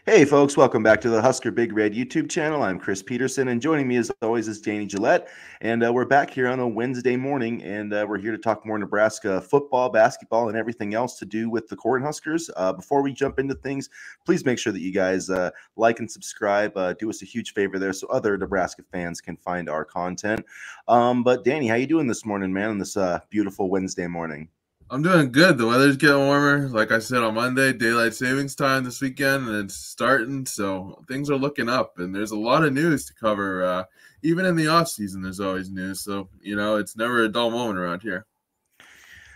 Hey folks, welcome back to the Husker Big Red YouTube channel. I'm Chris Peterson, and joining me as always is Danny Gillette. And we're back here on a Wednesday morning, and we're here to talk more Nebraska football, basketball, and everything else to do with the Cornhuskers. Before we jump into things, please make sure that you guys like and subscribe. Do us a huge favor there so other Nebraska fans can find our content. But Danny, how you doing this morning, man, on this beautiful Wednesday morning? I'm doing good. The weather's getting warmer. Like I said on Monday, daylight savings time this weekend, and it's starting, so things are looking up. And there's a lot of news to cover. Even in the off season, there's always news. So it's never a dull moment around here.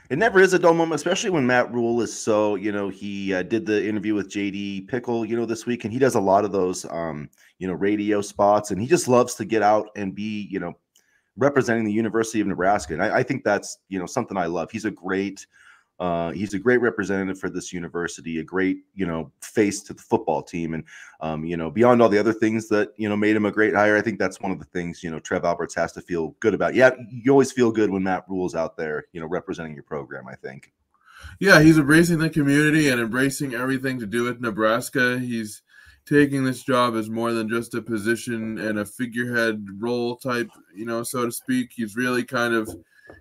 It never is a dull moment, especially when Matt Rhule is so, he did the interview with JD Pickle, this week, and he does a lot of those, radio spots, and he just loves to get out and be, representing the University of Nebraska. And I think that's, something I love. He's a great representative for this university, a great, face to the football team. And, beyond all the other things that, made him a great hire, I think that's one of the things, Trev Alberts has to feel good about. Yeah, you always feel good when Matt Rhule's out there, representing your program, I think. Yeah, he's embracing the community and embracing everything to do with Nebraska. He's taking this job as more than just a position and a figurehead role type, so to speak. He's really kind of,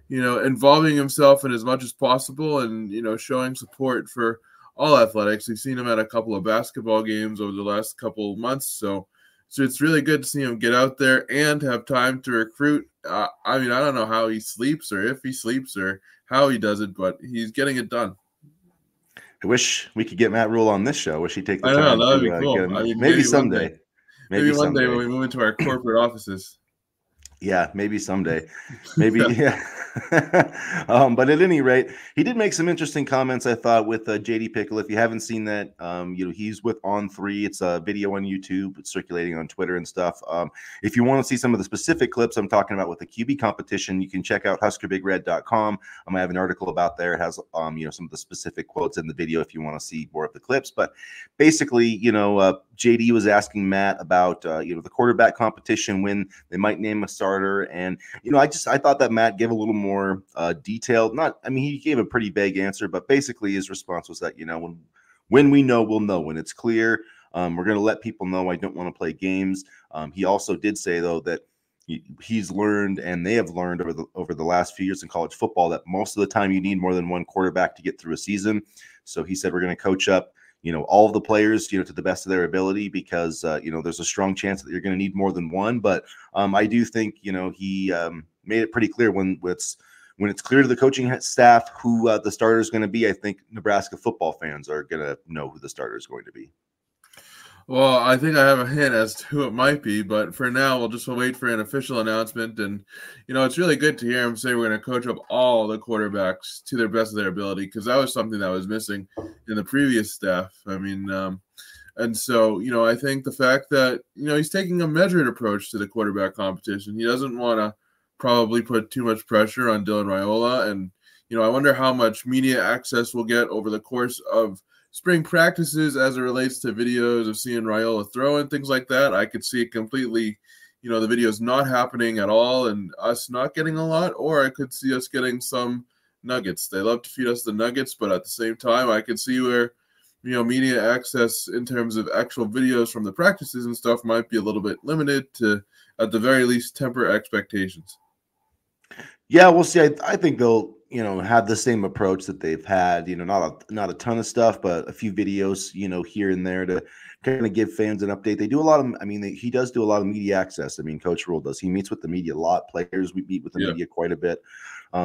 involving himself in as much as possible and, showing support for all athletics. We've seen him at a couple of basketball games over the last couple of months. So it's really good to see him get out there and have time to recruit. I don't know how he sleeps or if he sleeps or how he does it, but he's getting it done. I wish we could get Matt Rhule on this show. I wish he'd take the time that would be cool. get him. Maybe someday. Maybe one day when we move into our corporate offices. Yeah, maybe someday. Maybe, yeah. But at any rate, he did make some interesting comments, I thought, with JD Pickle. If you haven't seen that, he's with On3. It's a video on YouTube. It's circulating on Twitter and stuff. If you want to see some of the specific clips I'm talking about with the QB competition, you can check out huskerbigred.com. I have an article about there. It has, some of the specific quotes in the video if you want to see more of the clips. But basically, JD was asking Matt about, the quarterback competition, when they might name a starter. And, I thought that Matt gave a little more detailed, he gave a pretty vague answer, but basically his response was that, when we know, we'll know. When it's clear, we're going to let people know. I don't want to play games. He also did say, though, that he's learned and they have learned over the last few years in college football that most of the time you need more than one quarterback to get through a season. So he said, we're going to coach up all of the players, to the best of their ability, because, there's a strong chance that you're going to need more than one. But I do think, he made it pretty clear when it's clear to the coaching staff who the starter is going to be. I think Nebraska football fans are going to know who the starter is going to be. Well, I think I have a hint as to who it might be, but for now, we'll wait for an official announcement. And, it's really good to hear him say we're going to coach up all the quarterbacks to their best of their ability, because that was something that was missing in the previous staff. And so, I think the fact that, he's taking a measured approach to the quarterback competition. He doesn't want to probably put too much pressure on Dylan Raiola. And, I wonder how much media access we'll get over the course of spring practices as it relates to videos of seeing Raiola throw and things like that. I could see it completely, the videos not happening at all and us not getting a lot, or I could see us getting some nuggets. They love to feed us the nuggets, but at the same time, I could see where, media access in terms of actual videos from the practices and stuff might be a little bit limited to, at the very least, temper expectations. Yeah, we'll see. I think they'll, have the same approach that they've had, not a ton of stuff, but a few videos, here and there to kind of give fans an update. They do a lot of, he does do a lot of media access. Coach Rhule does. He meets with the media a lot. Players, we meet with the media quite a bit.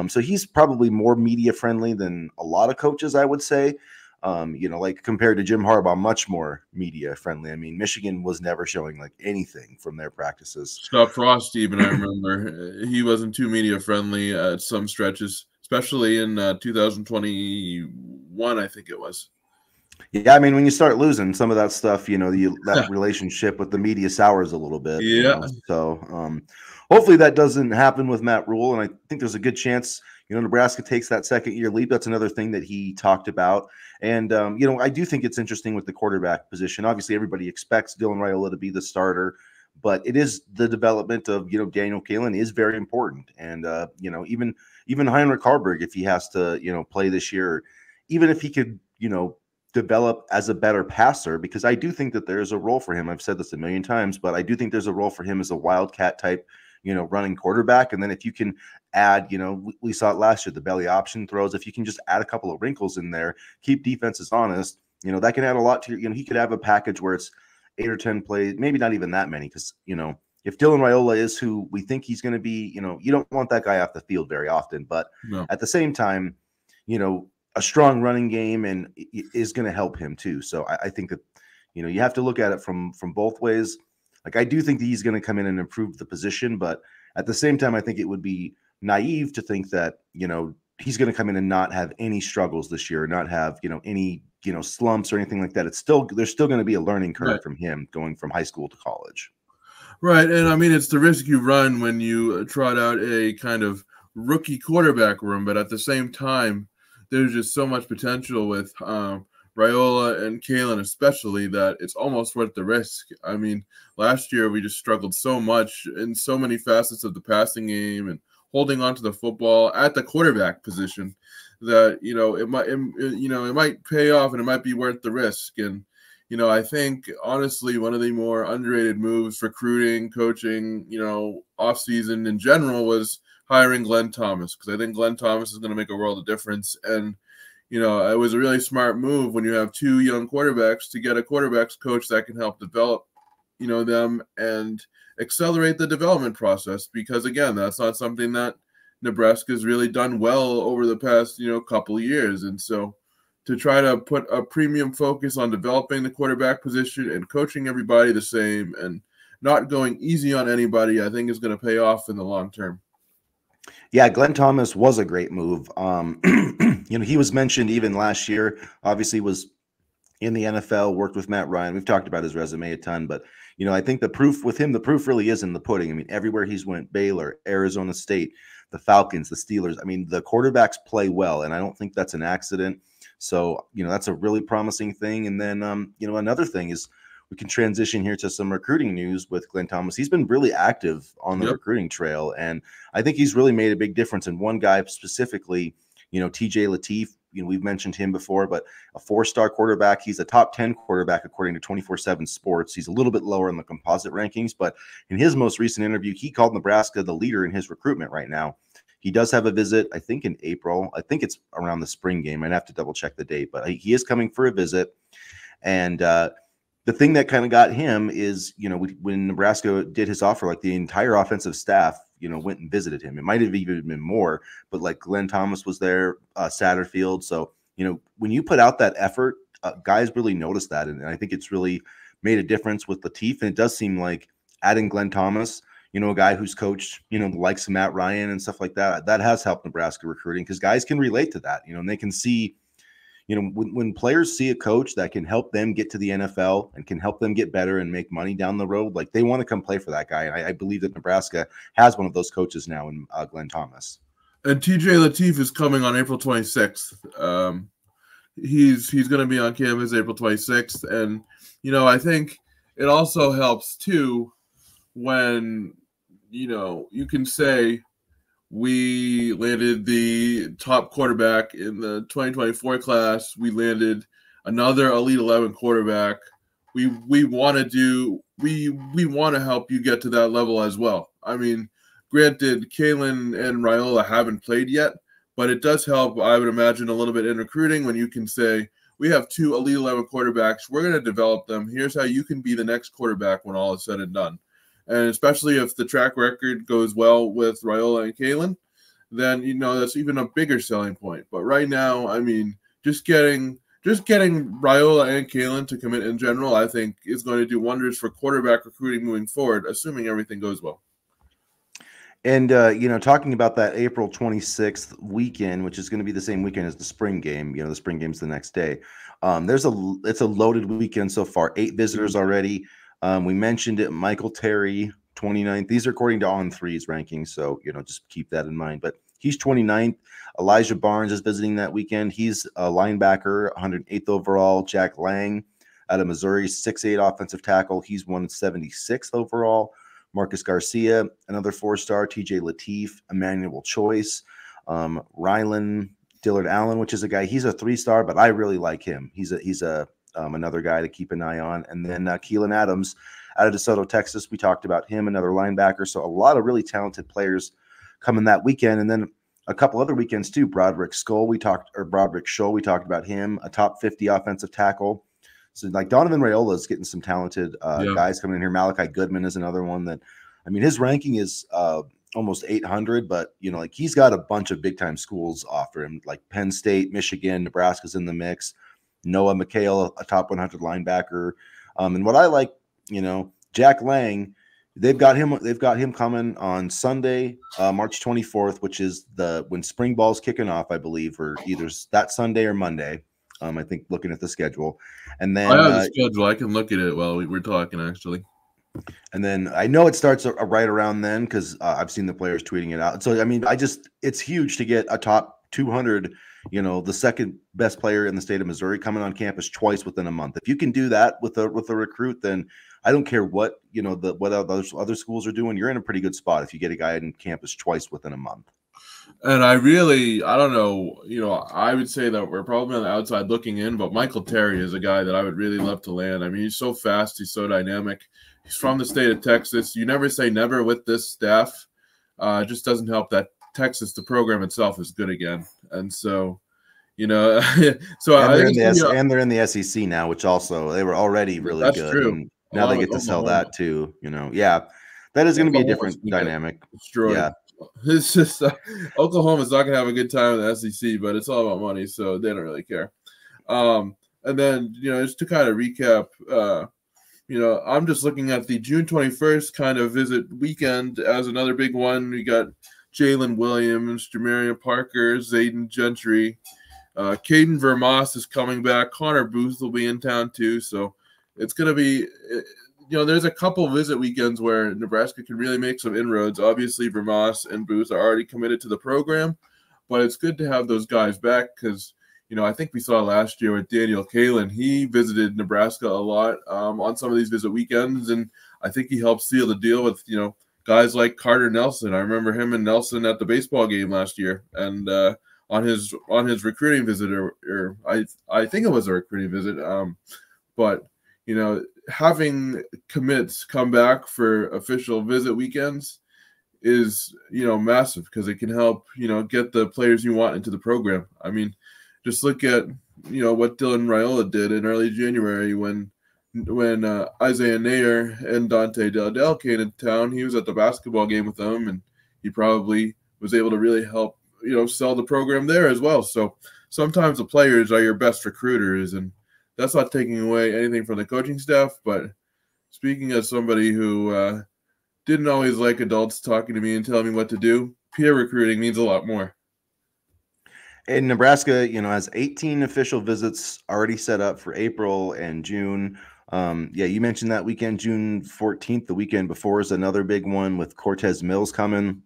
So he's probably more media friendly than a lot of coaches, I would say. Like compared to Jim Harbaugh, much more media friendly. Michigan was never showing like anything from their practices. Scott Frost, even, I remember, he wasn't too media friendly at some stretches, especially in 2021, I think it was. Yeah, when you start losing some of that stuff, that relationship with the media sours a little bit. Yeah. So hopefully that doesn't happen with Matt Rhule, and I think there's a good chance Nebraska takes that second-year leap. That's another thing that he talked about. And, I do think it's interesting with the quarterback position. Obviously, everybody expects Dylan Raiola to be the starter, but it is the development of, Daniel Kaelin is very important. And, even Heinrich Haarberg, if he has to, play this year, even if he could, develop as a better passer, because I do think that there is a role for him. I've said this a million times, but I do think there's a role for him as a wildcat type, running quarterback. And then if you can add, we saw it last year, the belly option throws, if you can just add a couple of wrinkles in there, keep defenses honest, that can add a lot to your, he could have a package where it's 8 or 10 plays, maybe not even that many, because, if Dylan Raiola is who we think he's going to be, you don't want that guy off the field very often. But at the same time, a strong running game and is going to help him too. So I think that, you have to look at it from both ways. Like, I do think that he's going to come in and improve the position, but at the same time, I think it would be naive to think that, he's going to come in and not have any struggles this year, not have, any, slumps or anything like that. There's still going to be a learning curve from him going from high school to college. Right. And I mean, it's the risk you run when you trot out a kind of rookie quarterback room, but at the same time, there's just so much potential with Raiola and Kalen especially that it's almost worth the risk. I mean, last year we just struggled so much in so many facets of the passing game and holding on to the football at the quarterback position that, it might pay off and it might be worth the risk. And, I think, honestly, one of the more underrated moves, recruiting, coaching, offseason in general, was hiring Glenn Thomas, because I think Glenn Thomas is going to make a world of difference. And, it was a really smart move when you have two young quarterbacks to get a quarterbacks coach that can help develop, them and accelerate the development process, because, again, that's not something that Nebraska's really done well over the past, couple of years. And so to try to put a premium focus on developing the quarterback position and coaching everybody the same and not going easy on anybody, I think is going to pay off in the long term. Yeah, Glenn Thomas was a great move. He was mentioned even last year, obviously was in the NFL, worked with Matt Ryan. We've talked about his resume a ton, but, I think the proof really is in the pudding. I mean, everywhere he's went, Baylor, Arizona State, the Falcons, the Steelers, I mean, the quarterbacks play well, and I don't think that's an accident. So, that's a really promising thing. And then, another thing is we can transition here to some recruiting news with Glenn Thomas. He's been really active on the recruiting trail, and I think he's really made a big difference. And one guy specifically, TJ Lateef, we've mentioned him before, but a 4-star quarterback. He's a top 10 quarterback according to 24/7 Sports. He's a little bit lower in the composite rankings, but in his most recent interview, he called Nebraska the leader in his recruitment right now. He does have a visit, I think, in April. I think it's around the spring game. I'd have to double check the date, but he is coming for a visit. And the thing that kind of got him is, when Nebraska did his offer, like the entire offensive staff, went and visited him. It might have even been more, but like Glenn Thomas was there, Satterfield. So, when you put out that effort, guys really notice that. And I think it's really made a difference with Lateef. And it does seem like adding Glenn Thomas, a guy who's coached, the likes of Matt Ryan and stuff like that, that has helped Nebraska recruiting, because guys can relate to that, and they can see, when players see a coach that can help them get to the NFL and can help them get better and make money down the road, like they want to come play for that guy. And I believe that Nebraska has one of those coaches now in Glenn Thomas. And TJ Lateef is coming on April 26th. He's going to be on campus April 26th. And, I think it also helps too when, you can say we landed the top quarterback in the 2024 class. We landed another Elite 11 quarterback. We want to help you get to that level as well. I mean, granted, Kalen and Raiola haven't played yet, but it does help, I would imagine, a little bit in recruiting when you can say, we have 2 Elite 11 quarterbacks. We're going to develop them. Here's how you can be the next quarterback when all is said and done. And especially if the track record goes well with Raiola and Kalen, then, that's even a bigger selling point. But right now, I mean, just getting Raiola and Kalen to commit in general, I think is going to do wonders for quarterback recruiting moving forward, assuming everything goes well. And, talking about that April 26th weekend, which is going to be the same weekend as the spring game, the spring game's the next day. It's a loaded weekend so far, 8 visitors already. We mentioned it, Michael Terry, 29th. These are according to On3's rankings, so, just keep that in mind. But he's 29th. Elijah Barnes is visiting that weekend. He's a linebacker, 108th overall. Jack Lang out of Missouri, 6'8" offensive tackle. He's 176th overall. Marcus Garcia, another 4-star. TJ Lateef, Emmanuel Choice. Rylan Dillard Allen, which is a guy, he's a 3-star, but I really like him. He's another guy to keep an eye on. And then Keelan Adams out of DeSoto, Texas. We talked about him, another linebacker. So a lot of really talented players coming that weekend. And then a couple other weekends too. Broderick Scholl, we talked about him, a top 50 offensive tackle. So like Donovan Raiola is getting some talented guys coming in here. Malachi Goodman is another one that, I mean, his ranking is almost 800, but like he's got a bunch of big time schools offer him, like Penn State, Michigan, Nebraska's in the mix. Noah McHale, a top 100 linebacker. And what I like, Jack Lang, they've got him coming on Sunday, March 24th, which is when spring ball's kicking off, I believe, or either that Sunday or Monday. I think looking at the schedule. And then I have the schedule. I can look at it while we're talking, actually. And then I know it starts right around then because I've seen the players tweeting it out. So, I mean, it's huge to get a top 200, the second best player in the state of Missouri coming on campus twice within a month. If you can do that with a recruit, then I don't care what, what other schools are doing. You're in a pretty good spot if you get a guy on campus twice within a month. And I don't know, I would say that we're probably on the outside looking in, but Michael Terry is a guy that I would really love to land. I mean, he's so fast. He's so dynamic. He's from the state of Texas. You never say never with this staff. It just doesn't help that Texas, the program itself, is good again. And so, so and they're in the SEC now, which also they were already really that's good. True. And now they get to sell that too. Yeah, that is going to be a different dynamic. Yeah, it's just Oklahoma's not going to have a good time in the SEC, but it's all about money, so they don't really care. And then just to kind of recap. I'm just looking at the June 21st kind of visit weekend as another big one. We got Jalen Williams, Jamarian Parker, Zayden Gentry, Caden Vermas is coming back. Connor Booth will be in town too. So it's going to be, there's a couple visit weekends where Nebraska can really make some inroads. Obviously, Vermas and Booth are already committed to the program, but it's good to have those guys back because I think we saw last year with Daniel Kalen, he visited Nebraska a lot on some of these visit weekends, and I think he helped seal the deal with, guys like Carter Nelson. I remember him and Nelson at the baseball game last year, and on his recruiting visit, or I think it was a recruiting visit, but having commits come back for official visit weekends is massive because it can help get the players you want into the program. I mean, just look at what Dylan Raiola did in early January when Isaiah Nayer and Dante Del came into town. He was at the basketball game with them, and he probably was able to really help sell the program there as well. So sometimes the players are your best recruiters, and that's not taking away anything from the coaching staff. But speaking as somebody who didn't always like adults talking to me and telling me what to do, peer recruiting means a lot more. And Nebraska, has 18 official visits already set up for April and June. You mentioned that weekend, June 14th, the weekend before is another big one with Cortez Mills coming.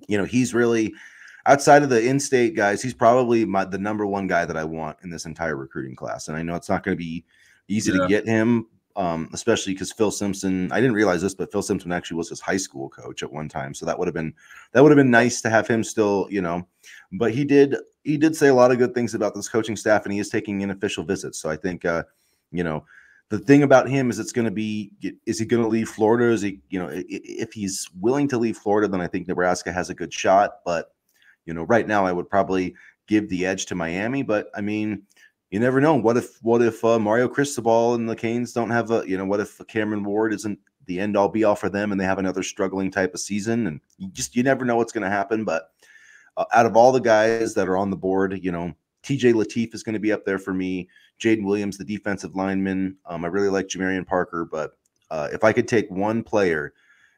He's really, outside of the in-state guys, he's probably the number one guy that I want in this entire recruiting class. And I know it's not going to be easy to get him, especially because Phil Simpson, I didn't realize this, but Phil Simpson actually was his high school coach at one time. So that would have been nice to have him still, but he did say a lot of good things about this coaching staff, and he is taking unofficial visits. So I think, the thing about him is it's going to be, is he going to leave Florida? Is he, if he's willing to leave Florida, then I think Nebraska has a good shot. But, right now I would probably give the edge to Miami, but I mean, you never know. What if Mario Cristobal and the Canes don't have what if Cameron Ward isn't the end all be all for them and they have another struggling type of season, and you never know what's going to happen. But out of all the guys that are on the board, TJ Lateef is going to be up there for me. Jaden Williams, the defensive lineman. I really like Jamarian Parker, but if I could take one player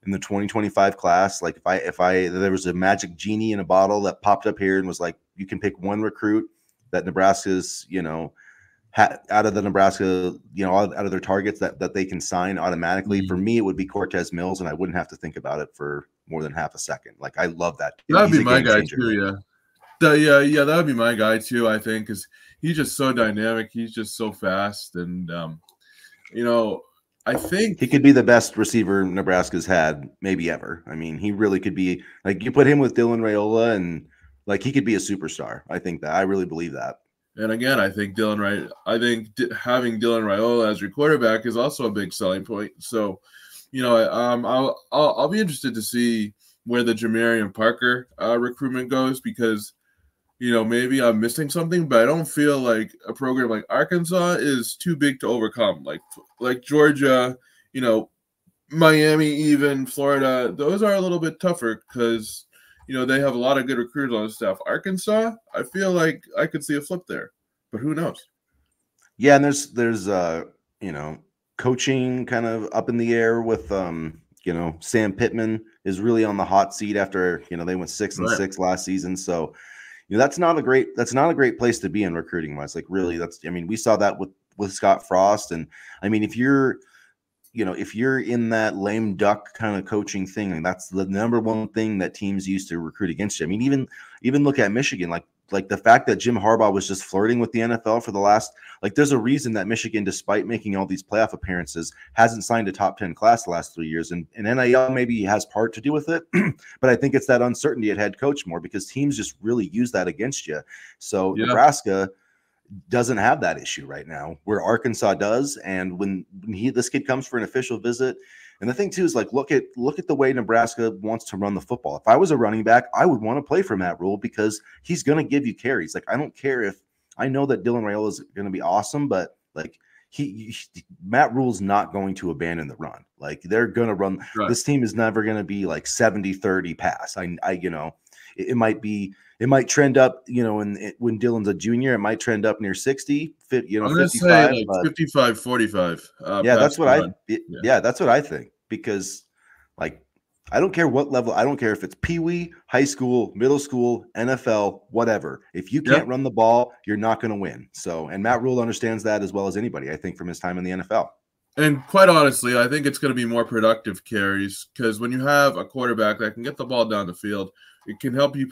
in the 2025 class, like if there was a magic genie in a bottle that popped up here and was like, you can pick one recruit that Nebraska's, out of the Nebraska, out of their targets that they can sign automatically. Mm-hmm. For me, it would be Cortez Mills, and I wouldn't have to think about it for more than half a second. Like, I love that. That'd be my guy too, yeah. That would be my guy too, I think, because he's just so dynamic. He's just so fast, and I think he could be the best receiver Nebraska's had maybe ever. I mean, he really could be. Like, you put him with Dylan Raiola, and Like he could be a superstar. I think that I really believe that. And again, I think having Dylan Raiola as your quarterback is also a big selling point. So, I'll be interested to see where the Jamarian Parker recruitment goes, because maybe I'm missing something, but I don't feel like a program like Arkansas is too big to overcome. Like Georgia, Miami, even Florida, those are a little bit tougher because they have a lot of good recruiters on the staff. Arkansas, I feel like I could see a flip there, but who knows? Yeah, and there's coaching kind of up in the air with Sam Pittman is really on the hot seat after they went 6-6 last season. So that's not a great place to be in recruiting wise. Like really, we saw that with Scott Frost, and I mean if you're in that lame duck kind of coaching thing, and that's the number one thing that teams used to recruit against you. I mean, even look at Michigan, like the fact that Jim Harbaugh was just flirting with the NFL for the last, there's a reason that Michigan, despite making all these playoff appearances, hasn't signed a top 10 class the last 3 years. And NIL maybe has part to do with it, but I think it's that uncertainty at head coach more, because teams just really use that against you. So yeah. Nebraska doesn't have that issue right now, where Arkansas does. And when this kid comes for an official visit, and the thing too is look at the way Nebraska wants to run the football. If I was a running back, I would want to play for Matt Rhule, because he's going to give you carries. I don't care if I know that Dylan Raiola is going to be awesome, but Matt Rhule's not going to abandon the run. They're going to run. Right. This team is never going to be 70-30 pass. It might trend up, when Dylan's a junior, it might trend up near 60, I'm 55, say 55, 45. Yeah, that's what that's what I think, because I don't care what level. I don't care if it's Pee-wee, high school, middle school, NFL, whatever. If you can't run the ball, you're not going to win. So, and Matt Rhule understands that as well as anybody, I think, from his time in the NFL. And quite honestly, I think it's going to be more productive carries, because when you have a quarterback that can get the ball down the field, it can help you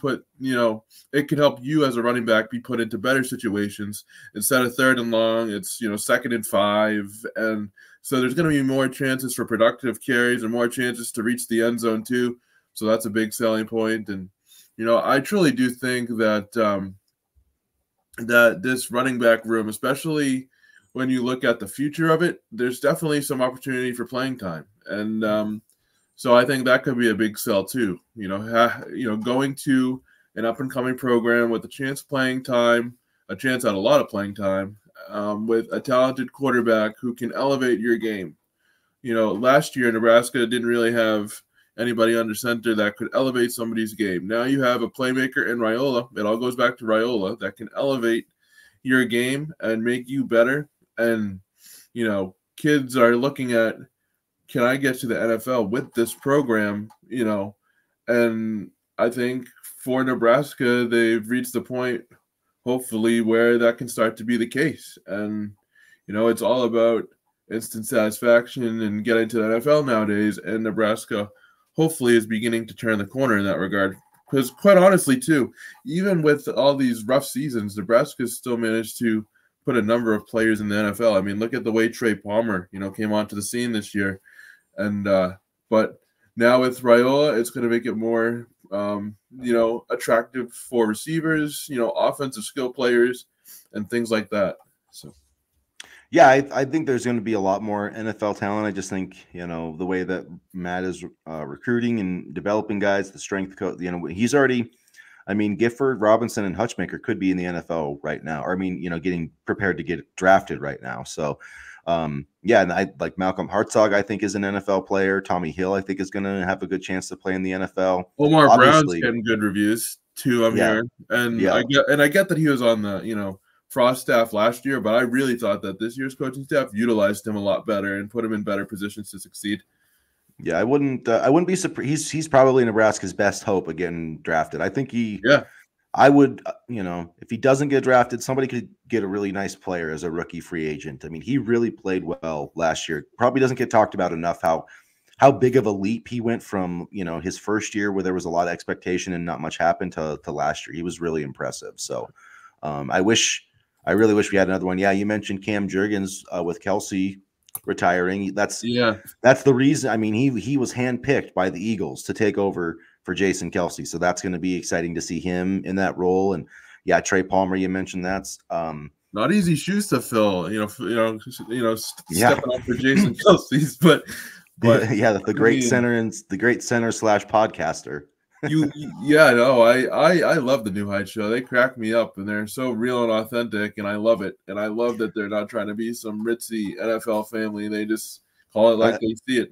it can help you as a running back be put into better situations. Instead of 3rd and long, it's, 2nd and 5. And so there's going to be more chances for productive carries and more chances to reach the end zone too. So that's a big selling point. And, I truly do think that, that this running back room, especially when you look at the future of it, there's definitely some opportunity for playing time. And, so I think that could be a big sell too. Going to an up and coming program with a chance at a lot of playing time, with a talented quarterback who can elevate your game. Last year Nebraska didn't really have anybody under center that could elevate somebody's game. Now you have a playmaker in Raiola. It all goes back to Raiola, that can elevate your game and make you better. And kids are looking at, can I get to the NFL with this program? And I think for Nebraska, they've reached the point, hopefully, where that can start to be the case. And, it's all about instant satisfaction and getting to the NFL nowadays. And Nebraska, hopefully, is beginning to turn the corner in that regard. Because quite honestly, too, even with all these rough seasons, Nebraska still managed to put a number of players in the NFL. I mean, look at the way Trey Palmer, came onto the scene this year. And but now with Raiola, it's going to make it more, attractive for receivers, offensive skill players, and things like that. So, yeah, I think there's going to be a lot more NFL talent. I just think the way that Matt is recruiting and developing guys, the strength coach, he's already. I mean, Gifford, Robinson, and Hutchmaker could be in the NFL right now, or getting prepared to get drafted right now. So. Yeah, and I like Malcolm Hartzog, I think, is an NFL player. Tommy Hill, I think, is going to have a good chance to play in the NFL. Omar Brown's getting good reviews too, I'm hearing. And I get that he was on the, Frost staff last year, but I really thought that this year's coaching staff utilized him a lot better and put him in better positions to succeed. Yeah, I wouldn't be surprised. He's probably Nebraska's best hope of getting drafted. I think I would, if he doesn't get drafted, somebody could get a really nice player as a rookie free agent. I mean, he really played well last year. Probably doesn't get talked about enough how big of a leap he went from, his first year where there was a lot of expectation and not much happened to last year. He was really impressive. So I really wish we had another one. Yeah, you mentioned Cam Jurgens with Kelsey retiring. That's the reason. I mean, he was handpicked by the Eagles to take over for Jason Kelsey. So that's going to be exciting to see him in that role. And yeah, Trey Palmer, you mentioned that's not easy shoes to fill, yeah. stepping up for Jason Kelsey's, but yeah, the great center and the great center / podcaster. I love the New Heights show. They crack me up, and they're so real and authentic, and I love it. And I love that they're not trying to be some ritzy NFL family. They just call it like they see it.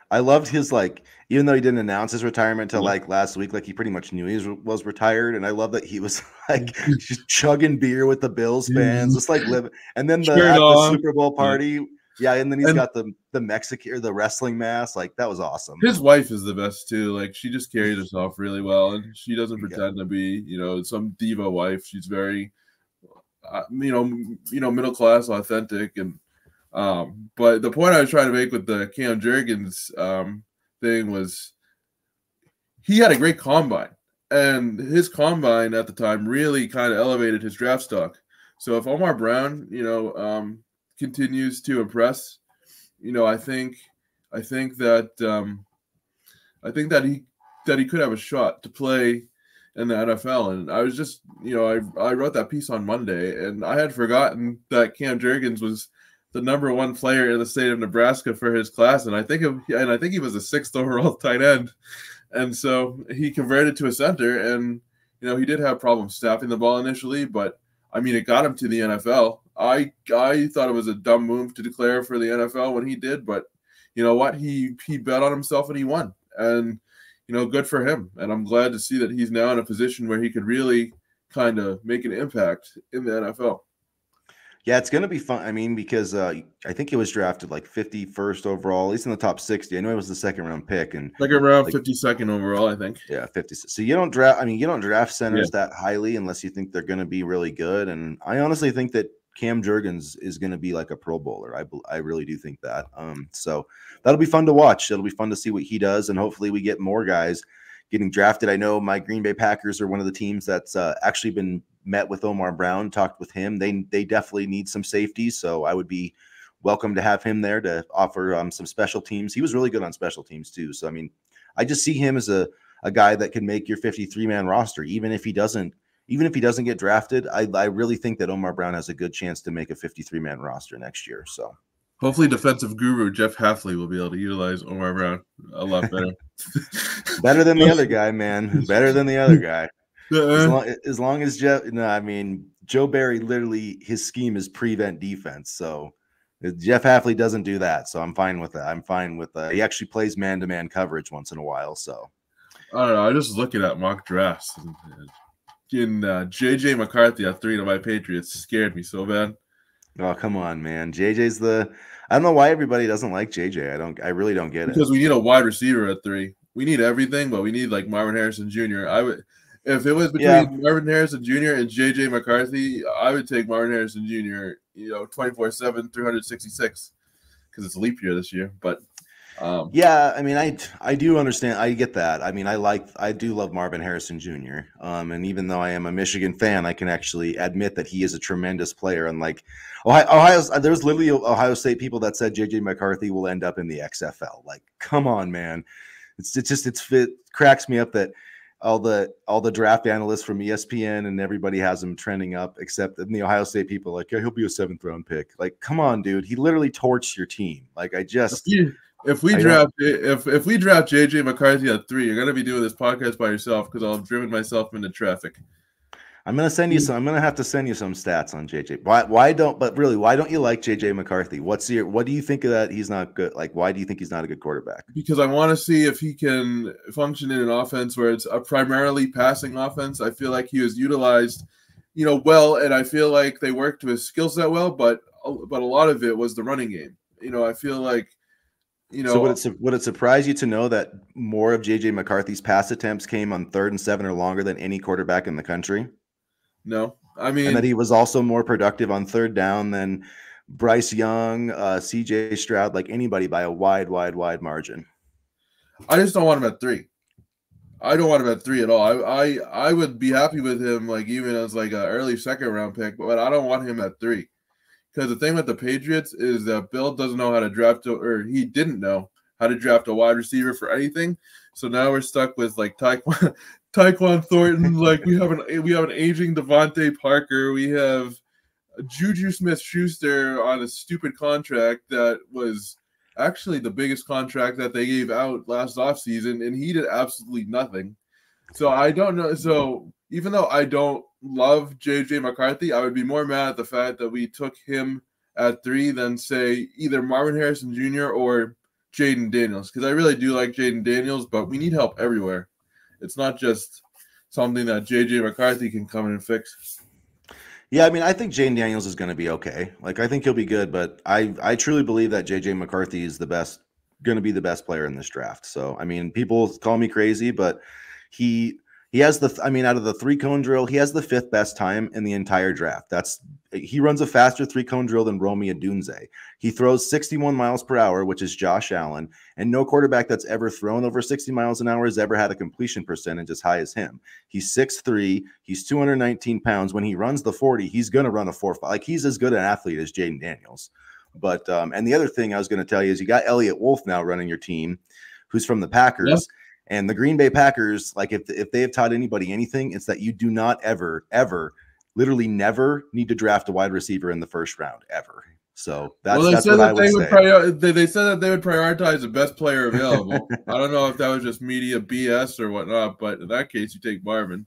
I loved his, like, even though he didn't announce his retirement until like last week, like he pretty much knew he was retired. And I love that he was like just chugging beer with the Bills fans, just like living. And then at the Super Bowl party, yeah, and then he's got the Mexican or the wrestling mask. Like that was awesome. His wife is the best too. Like she just carries herself really well, and she doesn't pretend to be, some diva wife. She's very, middle class, authentic, and but the point I was trying to make with the Cam Jurgens thing was he had a great combine, and his combine at the time really kind of elevated his draft stock. So if Omar Brown, continues to impress, I think that he could have a shot to play in the NFL. And I was just, I wrote that piece on Monday, and I had forgotten that Cam Jurgens was the number one player in the state of Nebraska for his class, and I think he was a 6th overall tight end, and so he converted to a center, and he did have problems snapping the ball initially, but I mean it got him to the NFL. I thought it was a dumb move to declare for the NFL when he did, but you know what, he bet on himself and he won, and good for him, and I'm glad to see that he's now in a position where he could really kind of make an impact in the NFL. Yeah, it's going to be fun. I mean, because I think he was drafted like 51st overall, at least in the top 60. I know he was the 2nd round pick, and second round, 52nd overall, I think. Yeah, 50. So you don't draft centers that highly unless you think they're going to be really good. And I honestly think that Cam Jurgens is going to be like a Pro Bowler. I really do think that. So that'll be fun to watch. It'll be fun to see what he does, and hopefully we get more guys getting drafted. I know my Green Bay Packers are one of the teams that's actually been met with Omar Brown, talked with him. They definitely need some safeties, so I would be welcome to have him there to offer some special teams. He was really good on special teams too. So I mean, I just see him as a guy that can make your 53-man roster, even if he doesn't get drafted. I really think that Omar Brown has a good chance to make a 53-man roster next year. So hopefully defensive guru Jeff Hafley will be able to utilize Omar Brown a lot better. Better than the other guy, man. Better than the other guy. As long as Jeff, no, I mean, Joe Barry, literally his scheme is prevent defense. So Jeff Hafley doesn't do that. So I'm fine with that. I'm fine with he actually plays man-to-man coverage once in a while. So I don't know. I just looking at mock drafts and JJ McCarthy at 3 to my Patriots scared me so bad. Oh, come on, man. JJ's I don't know why everybody doesn't like JJ. I really don't get it. Because we need a wide receiver at 3. We need everything, but we need like Marvin Harrison Jr. If it was between Marvin Harrison Jr. and JJ McCarthy, I would take Marvin Harrison Jr., 24/7, 366, because it's leap year this year. But yeah, I mean, I do understand. I get that. I mean, I do love Marvin Harrison Jr. And even though I am a Michigan fan, I can actually admit that he is a tremendous player. And like there's literally Ohio State people that said JJ McCarthy will end up in the XFL. Like, come on, man. It cracks me up that all the draft analysts from ESPN and everybody has him trending up, except the Ohio State people like, yeah, he'll be a 7th round pick. Like, come on, dude. He literally torched your team. Like, if we draft JJ McCarthy at 3, you're gonna be doing this podcast by yourself because I'll have driven myself into traffic. I'm gonna have to send you some stats on JJ. Why don't you like JJ McCarthy? What do you think of that? He's not good. Like, why do you think he's not a good quarterback? Because I want to see if he can function in an offense where it's a primarily passing offense. I feel like he was utilized, well, and I feel like they worked to his skill set well, but a lot of it was the running game. I feel like, So would it surprise you to know that more of JJ McCarthy's pass attempts came on 3rd and 7 or longer than any quarterback in the country? No, I mean, and that he was also more productive on 3rd down than Bryce Young, CJ Stroud, like anybody by a wide margin. I just don't want him at 3. I don't want him at 3 at all. I would be happy with him, like even as like an early 2nd round pick, but I don't want him at 3 because the thing with the Patriots is that Bill doesn't know how to draft, or he didn't know how to draft a wide receiver for anything. So now we're stuck with like Tyquan Thornton. Like we have an aging Devontae Parker. We have Juju Smith-Schuster on a stupid contract that was actually the biggest contract that they gave out last offseason, and he did absolutely nothing. So I don't know. So even though I don't love J.J. McCarthy, I would be more mad at the fact that we took him at 3 than, say, either Marvin Harrison Jr. or Jaden Daniels, because I really do like Jaden Daniels, but we need help everywhere. It's not just something that J.J. McCarthy can come in and fix. Yeah, I mean, I think Jaden Daniels is going to be okay. Like, I think he'll be good, but I truly believe that J.J. McCarthy is going to be the best player in this draft. So, I mean, people call me crazy, but he has out of the 3-cone drill, he has the 5th best time in the entire draft. He runs a faster 3-cone drill than Romy Odunze. He throws 61 miles per hour, which is Josh Allen, and no quarterback that's ever thrown over 60 miles an hour has ever had a completion percentage as high as him. He's 6'3", he's 219 pounds. When he runs the 40, he's going to run a 4.5. Like, he's as good an athlete as Jaden Daniels. But and the other thing I was going to tell you is you got Elliott Wolf now running your team, who's from the Packers. Yep. And the Green Bay Packers, like if they have taught anybody anything, it's that you do not ever, literally never need to draft a wide receiver in the first round ever. So that's what I would say. They said that they would prioritize the best player available. I don't know if that was just media BS or whatnot, but in that case, you take Marvin.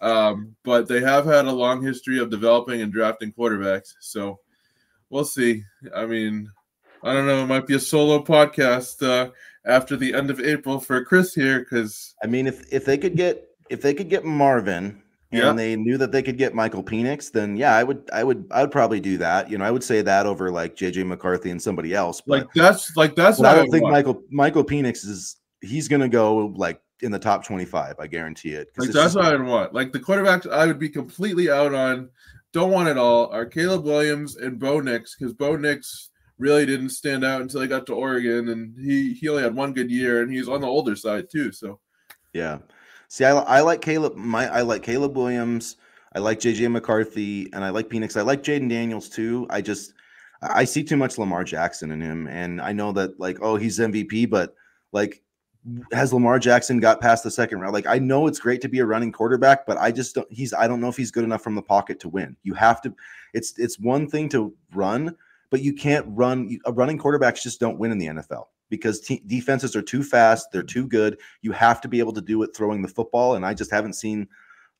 But they have had a long history of developing and drafting quarterbacks. So we'll see. I mean, I don't know. It might be a solo podcast after the end of April for Chris here, because I mean, if they could get Marvin and they knew that they could get Michael Penix, then yeah, I would probably do that. You know, I would say that over like JJ McCarthy and somebody else. But that's. But I don't think Michael Penix he's gonna go like in the top 25. I guarantee it. Like that's what I would want. Like the quarterbacks, I would be completely out on. Don't want it all. Are Caleb Williams and Bo Nix, because Bo Nix really didn't stand out until he got to Oregon, and he only had one good year, and he's on the older side too. So, yeah. See, I like Caleb. I like Caleb Williams. I like JJ McCarthy, and I like Penix. I like Jaden Daniels too. I see too much Lamar Jackson in him, and I know that like, oh, he's MVP, but like, has Lamar Jackson got past the second round? Like, I know it's great to be a running quarterback, but I don't know if he's good enough from the pocket to win. You have to. It's one thing to run. But you can't run. Running quarterbacks just don't win in the NFL because defenses are too fast. They're too good. You have to be able to do it throwing the football, and I just haven't seen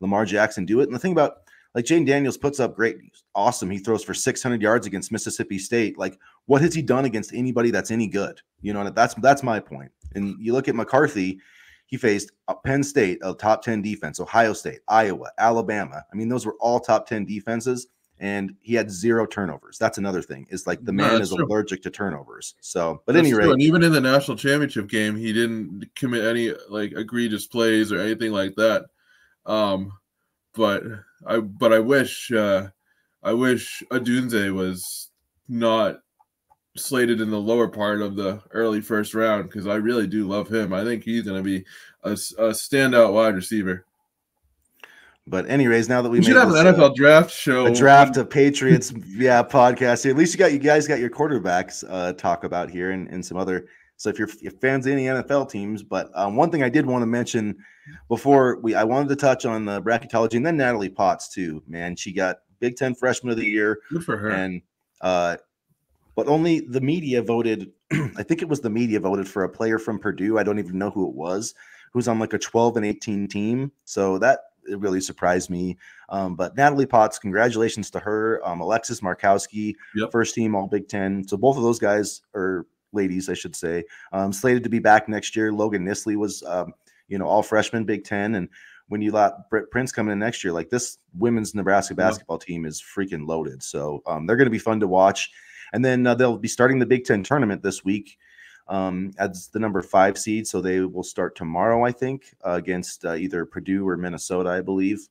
Lamar Jackson do it. And the thing about like Jaden Daniels puts up great, awesome. He throws for 600 yards against Mississippi State. Like, what has he done against anybody that's any good? You know, and that's my point. And you look at McCarthy, he faced Penn State, a top 10 defense, Ohio State, Iowa, Alabama. I mean, those were all top 10 defenses. And he had 0 turnovers. That's another thing. Is like the man is allergic to turnovers. So, but anyway, and even in the national championship game, he didn't commit any like egregious plays or anything like that. But I wish Odunze was not slated in the lower part of the early first round, because I really do love him. I think he's going to be a standout wide receiver. But anyways, now that we should have an NFL draft show, a draft of Patriots, podcast. At least you guys got your quarterbacks talk about here and some other. So if you're fans of any NFL teams, but one thing I did want to mention before I wanted to touch on Bracketology, and then Natalie Potts too. Man, she got Big Ten Freshman of the Year. Good for her. And but only the media voted. I think it was the media voted for a player from Purdue. I don't even know who it was, who's on like a 12 and 18 team. So it really surprised me. But Natalie Potts, congratulations to her. Alexis Markowski, first team All Big Ten. So both of those guys, or ladies, I should say, slated to be back next year. Logan Nisley was, all freshman Big Ten. And when you let Britt Prince come in next year, like this women's Nebraska basketball team is freaking loaded. So they're going to be fun to watch. And then they'll be starting the Big Ten tournament this week. As the number 5 seed. So they will start tomorrow, I think, against either Purdue or Minnesota, I believe.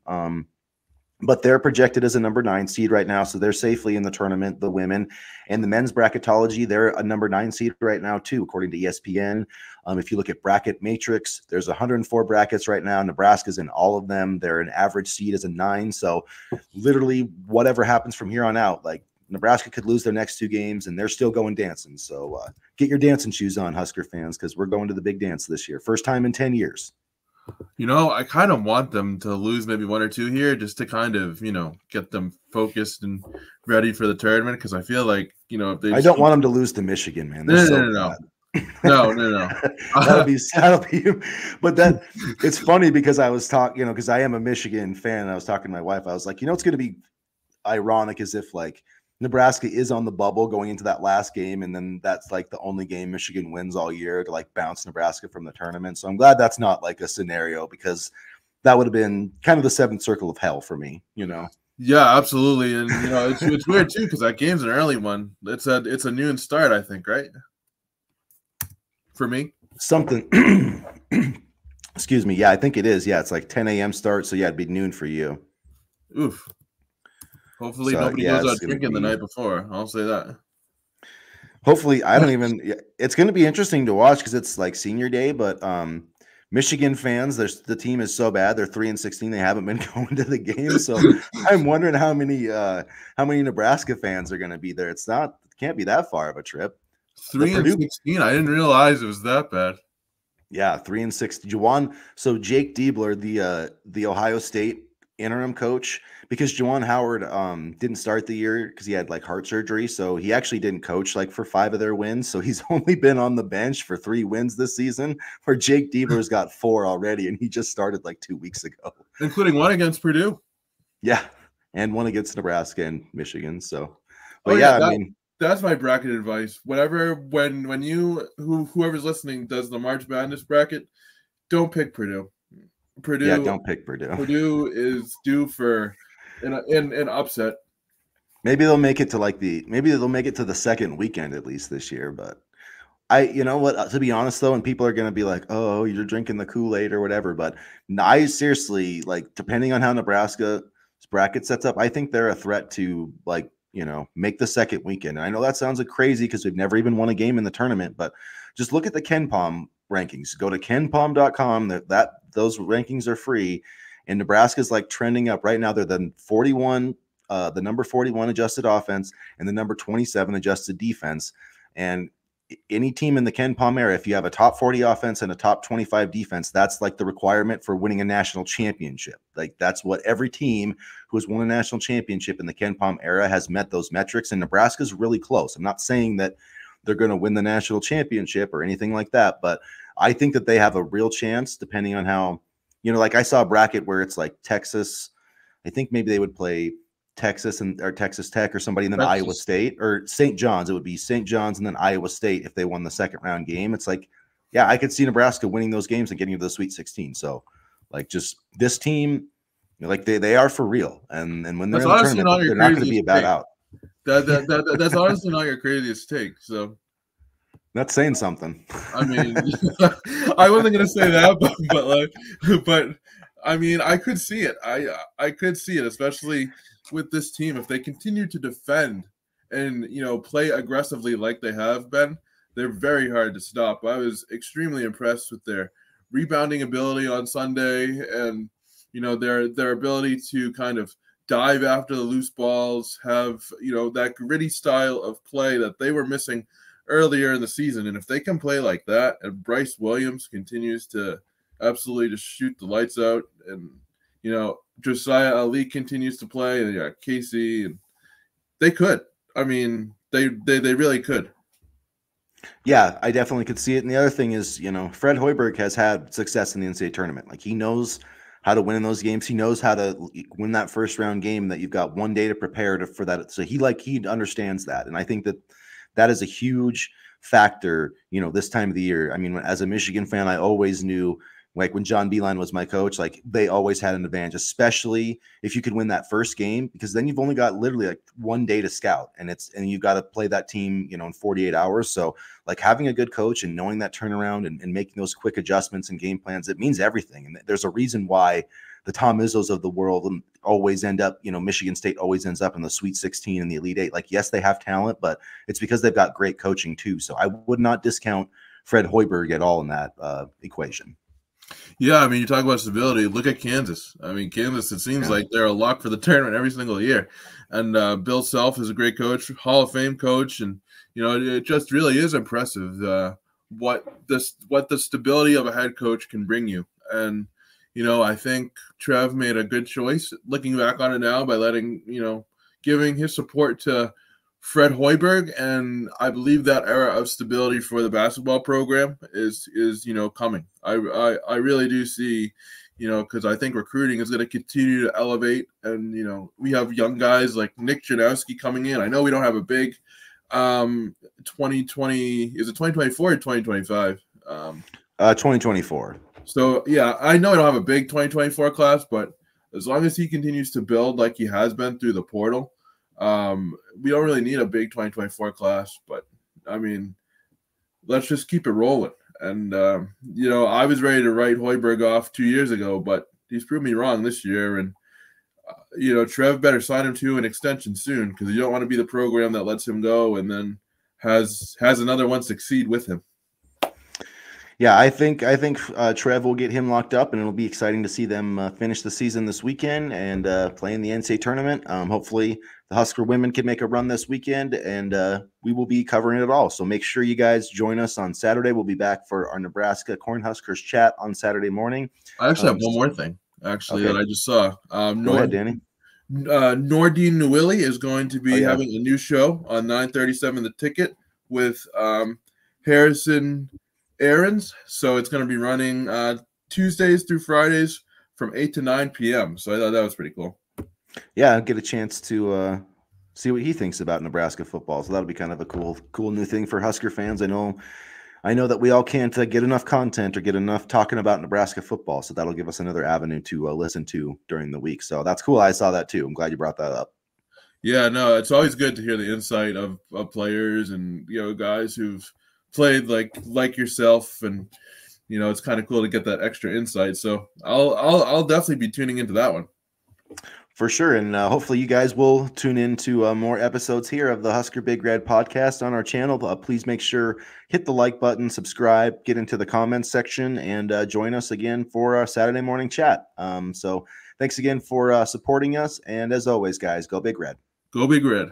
But they're projected as a number 9 seed right now. So they're safely in the tournament, the women. And the men's bracketology, they're a number 9 seed right now, too, according to ESPN. If you look at Bracket Matrix, there's 104 brackets right now. Nebraska's in all of them. They're an average seed as a 9. So literally whatever happens from here on out, like Nebraska could lose their next 2 games, and they're still going dancing. So get your dancing shoes on, Husker fans, because we're going to the big dance this year. First time in 10 years. I kind of want them to lose maybe 1 or 2 here just to kind of, get them focused and ready for the tournament. Because I feel like, if they I don't want them to lose to Michigan, man. They're so bad. No. that'll be but it's funny because I was talking, because I am a Michigan fan, and I was talking to my wife. I was like, it's going to be ironic as if like Nebraska is on the bubble going into that last game, and then that's like the only game Michigan wins all year to like bounce Nebraska from the tournament. So I'm glad that's not like a scenario, because that would have been kind of the 7th circle of hell for me, Yeah, absolutely. And it's weird too, because that game's an early one. It's a noon start, I think, right? For me, something. Excuse me. Yeah, I think it is. Yeah, it's like 10 a.m. start. So yeah, it'd be noon for you. Oof. Hopefully nobody goes out drinking the night before. I'll say that. Hopefully, I don't even. It's going to be interesting to watch because it's like senior day. But Michigan fans, the team is so bad. They're 3-16. They haven't been going to the game. So I'm wondering how many Nebraska fans are going to be there. It can't be that far of a trip. 3-16. I didn't realize it was that bad. Yeah, 3-6. Juwan. So Jake Diebler, the Ohio State interim coach, because Juwan Howard didn't start the year because he had like heart surgery, so he actually didn't coach like for 5 of their wins. So he's only been on the bench for 3 wins this season, where Jake Diebler's got 4 already, and he just started like 2 weeks ago, including one against Purdue. Yeah, and one against Nebraska and Michigan. So, but I mean. That's my bracket advice. Whenever, when whoever's listening does the March Madness bracket, don't pick Purdue. Don't pick Purdue. Purdue is due for an upset. Maybe they'll make it to the second weekend at least this year. But to be honest though, and people are going to be like, oh, you're drinking the Kool-Aid or whatever. But I seriously, like, depending on how Nebraska's bracket sets up, I think they're a threat to like, make the second weekend. And I know that sounds like crazy because we've never even won a game in the tournament, but just look at the KenPom rankings. Go to kenpom.com. Those rankings are free, and Nebraska's like trending up right now. They're the number 41 adjusted offense and the number 27 adjusted defense. And any team in the KenPom era, if you have a top 40 offense and a top 25 defense, that's like the requirement for winning a national championship. Like that's what every team who has won a national championship in the KenPom era has met those metrics. And Nebraska's really close. I'm not saying that they're going to win the national championship or anything like that, but I think that they have a real chance depending on how, like I saw a bracket where it's like Texas. I think maybe they would play Texas or Texas Tech or somebody, and then Iowa State or St. John's. It would be St. John's and then Iowa State if they won the second round game. It's like, yeah, I could see Nebraska winning those games and getting to the Sweet 16. So, like, just this team, like they are for real, and when they're in the tournament, they're not going to be a bad out. That's honestly not your craziest take. So that's saying something. I mean, I wasn't going to say that, but I mean, I could see it. I could see it, especially with this team. If they continue to defend and, play aggressively like they have been, they're very hard to stop. I was extremely impressed with their rebounding ability on Sunday and, their ability to kind of dive after the loose balls, have, that gritty style of play that they were missing earlier in the season. And if they can play like that, and Bryce Williams continues to absolutely just shoot the lights out, and Josiah Ali continues to play, and Casey, and they could. I mean, they really could. Yeah, I definitely could see it. And the other thing is, Fred Hoiberg has had success in the NCAA tournament. Like, he knows how to win in those games. He knows how to win that first round game that you've got one day to prepare for that. So he understands that. And I think that is a huge factor, this time of the year. I mean, as a Michigan fan, I always knew, like when John Beilein was my coach, like they always had an advantage, especially if you could win that first game, because then you've only got literally like one day to scout, and you've got to play that team, in 48 hours. So like having a good coach and knowing that turnaround and making those quick adjustments and game plans, it means everything. And there's a reason why the Tom Izzos of the world always end up, Michigan State always ends up in the Sweet 16 and the Elite Eight. Like, yes, they have talent, but it's because they've got great coaching too. So I would not discount Fred Hoiberg at all in that equation. Yeah, I mean, you talk about stability. Look at Kansas. I mean, Kansas, it seems like they're a lock for the tournament every single year. And Bill Self is a great coach, Hall of Fame coach, and it just really is impressive what the stability of a head coach can bring you. And I think Trev made a good choice looking back on it now by giving his support to Fred Hoiberg, and I believe that era of stability for the basketball program is coming. I really do see, because I think recruiting is going to continue to elevate, and we have young guys like Nick Janowski coming in. I know we don't have a big 2020, is it 2024 or 2025? 2024. So yeah, I know I don't have a big 2024 class, but as long as he continues to build like he has been through the portal, we don't really need a big 2024 class. But I mean, let's just keep it rolling. And I was ready to write Hoiberg off 2 years ago, but he's proved me wrong this year. And Trev better sign him to an extension soon, because you don't want to be the program that lets him go and then has another one succeed with him. Yeah, I think Trev will get him locked up, and it'll be exciting to see them finish the season this weekend and play in the NCAA tournament. Hopefully, the Husker women can make a run this weekend, and we will be covering it all. So make sure you guys join us on Saturday. We'll be back for our Nebraska Cornhuskers chat on Saturday morning. I actually have one more thing, that I just saw. Go ahead, Danny. Nordine Nwili is going to be having a new show on 937 The Ticket with Harrison Aaron's. So it's going to be running Tuesdays through Fridays from 8 to 9 p.m. So I thought that was pretty cool. Yeah, I'll get a chance to see what he thinks about Nebraska football. So that'll be kind of a cool new thing for Husker fans. I know that we all can't get enough content or get enough talking about Nebraska football. So that'll give us another avenue to listen to during the week. So that's cool. I saw that too. I'm glad you brought that up. Yeah, no, it's always good to hear the insight of players and guys who've played like yourself, and it's kind of cool to get that extra insight. So I'll definitely be tuning into that one for sure. And hopefully you guys will tune into more episodes here of the Husker Big Red podcast on our channel. Please make sure, hit the like button, subscribe, get into the comments section, and join us again for our Saturday morning chat. So thanks again for supporting us. And as always, guys, go Big Red. Go Big Red.